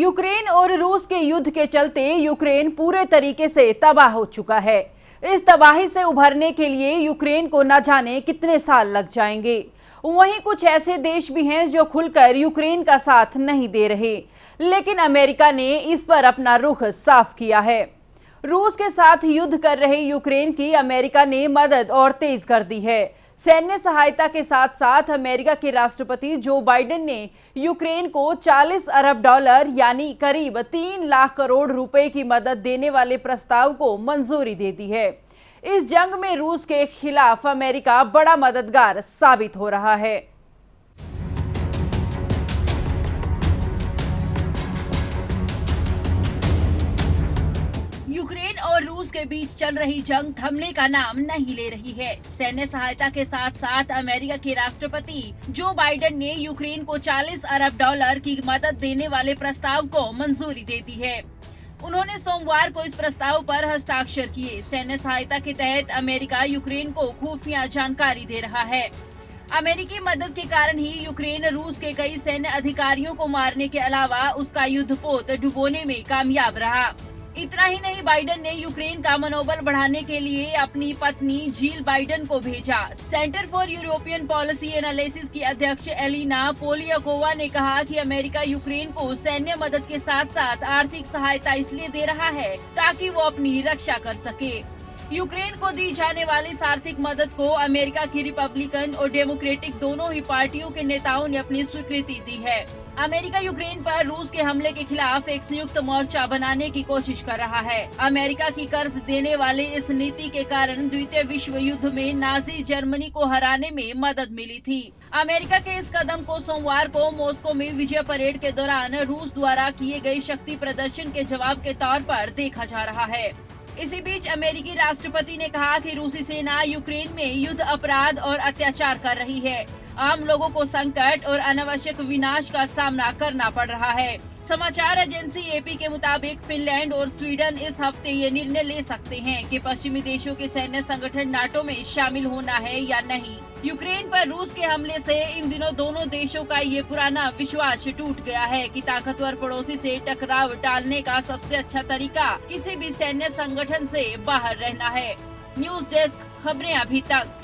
Ukraine और रूस के युद्ध के चलते यूक्रेन पूरे तरीके से तबाह हो चुका है। इस तबाही से उभरने के लिए यूक्रेन को न जाने कितने साल लग जाएंगे। वहीं कुछ ऐसे देश भी हैं जो खुलकर यूक्रेन का साथ नहीं दे रहे, लेकिन अमेरिका ने इस पर अपना रुख साफ किया है। रूस के साथ युद्ध कर रहे यूक्रेन की अमेरिका ने मदद और तेज कर दी है। सैन्य सहायता के साथ साथ अमेरिका के राष्ट्रपति जो बाइडेन ने यूक्रेन को 40 अरब डॉलर यानी करीब 3 लाख करोड़ रुपए की मदद देने वाले प्रस्ताव को मंजूरी दे दी है। इस जंग में रूस के खिलाफ अमेरिका बड़ा मददगार साबित हो रहा है। यूक्रेन और रूस के बीच चल रही जंग थमने का नाम नहीं ले रही है। सैन्य सहायता के साथ साथ अमेरिका के राष्ट्रपति जो बाइडेन ने यूक्रेन को 40 अरब डॉलर की मदद देने वाले प्रस्ताव को मंजूरी दे दी है। उन्होंने सोमवार को इस प्रस्ताव पर हस्ताक्षर किए। सैन्य सहायता के तहत अमेरिका यूक्रेन को खुफिया जानकारी दे रहा है। अमेरिकी मदद के कारण ही यूक्रेन रूस के कई सैन्य अधिकारियों को मारने के अलावा उसका युद्धपोत डुबोने में कामयाब रहा। इतना ही नहीं, बाइडेन ने यूक्रेन का मनोबल बढ़ाने के लिए अपनी पत्नी जिल बाइडेन को भेजा। Centre for European policy analysis की अध्यक्ष एलिना पोलियाकोवा ने कहा कि अमेरिका यूक्रेन को सैन्य मदद के साथ साथ आर्थिक सहायता इसलिए दे रहा है ताकि वो अपनी रक्षा कर सके। यूक्रेन को दी जाने वाली इस आर्थिक मदद को अमेरिका की रिपब्लिकन और डेमोक्रेटिक दोनों ही पार्टियों के नेताओं ने अपनी स्वीकृति दी है। अमेरिका यूक्रेन पर रूस के हमले के खिलाफ एक संयुक्त मोर्चा बनाने की कोशिश कर रहा है। अमेरिका की कर्ज देने वाली इस नीति के कारण द्वितीय विश्व युद्ध में नाजी जर्मनी को हराने में मदद मिली थी। अमेरिका के इस कदम को सोमवार को मॉस्को में विजय परेड के दौरान रूस द्वारा किए गए शक्ति प्रदर्शन के जवाब के तौर पर देखा जा रहा है। इसी बीच अमेरिकी राष्ट्रपति ने कहा कि रूसी सेना यूक्रेन में युद्ध अपराध और अत्याचार कर रही है। आम लोगों को संकट और अनावश्यक विनाश का सामना करना पड़ रहा है। समाचार एजेंसी एपी के मुताबिक फिनलैंड और स्वीडन इस हफ्ते ये निर्णय ले सकते हैं कि पश्चिमी देशों के सैन्य संगठन नाटो में शामिल होना है या नहीं। यूक्रेन पर रूस के हमले से इन दिनों दोनों देशों का ये पुराना विश्वास टूट गया है कि ताकतवर पड़ोसी से टकराव टालने का सबसे अच्छा तरीका किसी भी सैन्य संगठन से बाहर रहना है। न्यूज डेस्क, खबरें अभी तक।